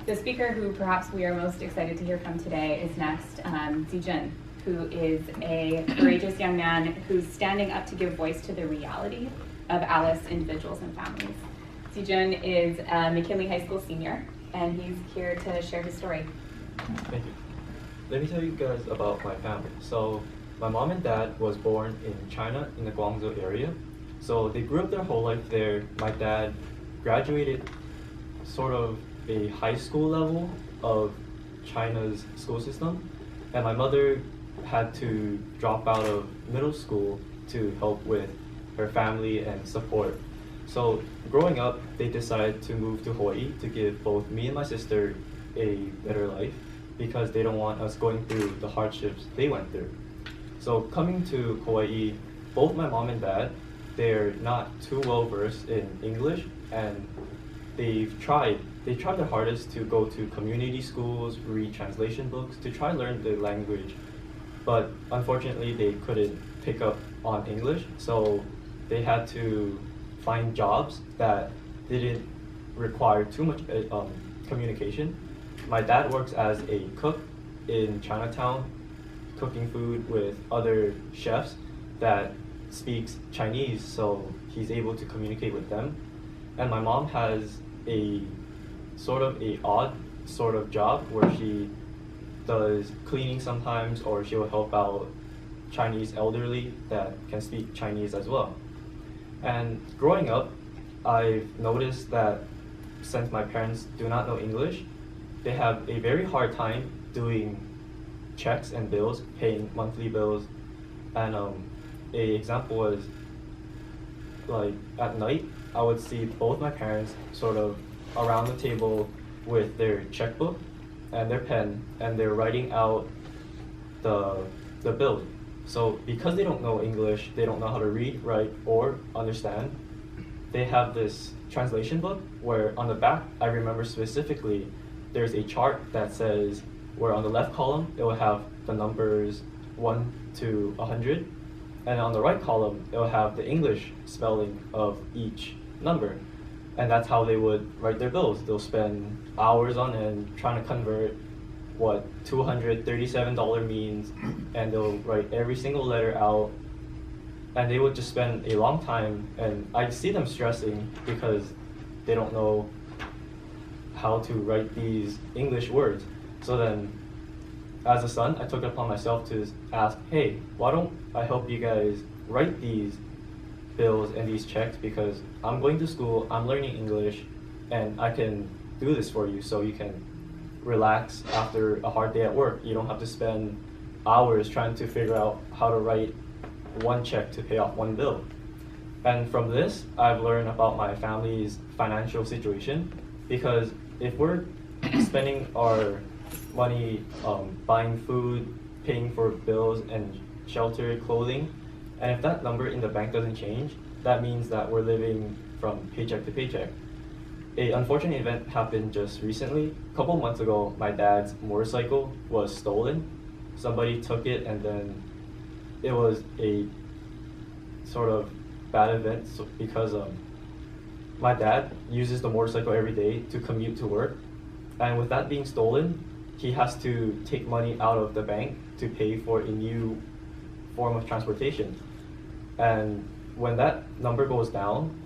The speaker who perhaps we are most excited to hear from today is next, Zijun, who is a courageous young man who's standing up to give voice to the reality of Alice individuals and families. Zijun is a McKinley High School senior, and he's here to share his story. Thank you. Let me tell you guys about my family. So my mom and dad was born in China in the Guangzhou area. So they grew up their whole life there. My dad graduated sort of a high school level of China's school system, and my mother had to drop out of middle school to help with her family and support. So growing up, they decided to move to Hawaii to give both me and my sister a better life because they don't want us going through the hardships they went through. So coming to Hawaii, both my mom and dad, they're not too well versed in English, and they tried their hardest to go to community schools, read translation books, to try to learn the language. But unfortunately, they couldn't pick up on English, so they had to find jobs that didn't require too much communication. My dad works as a cook in Chinatown, cooking food with other chefs that speaks Chinese, so he's able to communicate with them. And my mom has a sort of a odd sort of job where she does cleaning sometimes, or she will help out Chinese elderly that can speak Chinese as well. And growing up, I've noticed that since my parents do not know English, they have a very hard time doing checks and bills, paying monthly bills. And a example was, like, at night, I would see both my parents sort of around the table with their checkbook and their pen, and they're writing out the bill. So because they don't know English, they don't know how to read, write, or understand, they have this translation book where on the back, I remember specifically, there's a chart that says where on the left column, it will have the numbers 1 to 100, and on the right column, it will have the English spelling of each number. And that's how they would write their bills. They'll spend hours on end trying to convert what $237 means, and they'll write every single letter out, and they would just spend a long time, and I see them stressing because they don't know how to write these English words. So then, as a son, I took it upon myself to ask, hey, why don't I help you guys write these bills and these checks, because I'm going to school, I'm learning English, and I can do this for you so you can relax after a hard day at work. You don't have to spend hours trying to figure out how to write one check to pay off one bill. And from this, I've learned about my family's financial situation, because if we're spending our money buying food, paying for bills and shelter, clothing, and if that number in the bank doesn't change, that means that we're living from paycheck to paycheck. An unfortunate event happened just recently. A couple months ago, my dad's motorcycle was stolen. Somebody took it, and then it was a sort of bad event because my dad uses the motorcycle every day to commute to work. And with that being stolen, he has to take money out of the bank to pay for a new form of transportation. And when that number goes down,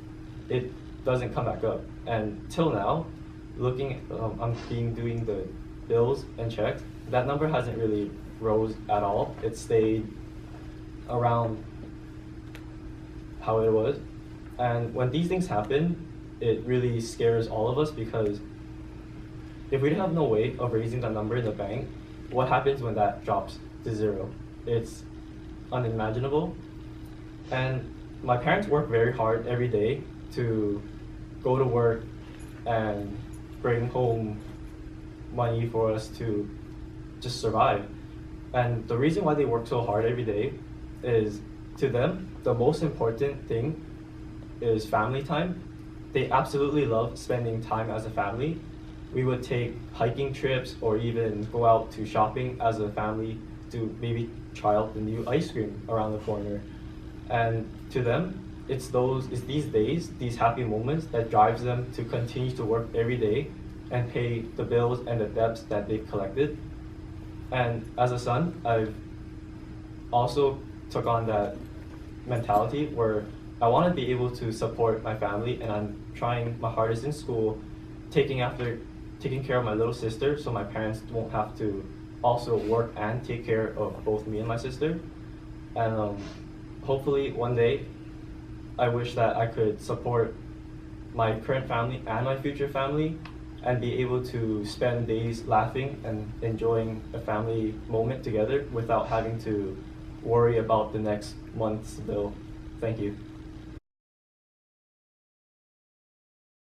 it doesn't come back up. And till now, I'm doing the bills and checks, that number hasn't really rose at all. It stayed around how it was. And when these things happen, it really scares all of us, because if we have no way of raising the number in the bank, what happens when that drops to zero? It's unimaginable. And my parents work very hard every day to go to work and bring home money for us to just survive. And the reason why they work so hard every day is, to them, the most important thing is family time. They absolutely love spending time as a family. We would take hiking trips or even go out to shopping as a family to maybe try out the new ice cream around the corner. And to them, it's these days, these happy moments that drives them to continue to work every day and pay the bills and the debts that they've collected. And as a son, I've also took on that mentality where I want to be able to support my family, and I'm trying my hardest in school, taking care of my little sister so my parents won't have to also work and take care of both me and my sister. And hopefully one day I wish that I could support my current family and my future family and be able to spend days laughing and enjoying a family moment together without having to worry about the next month's bill. Thank you.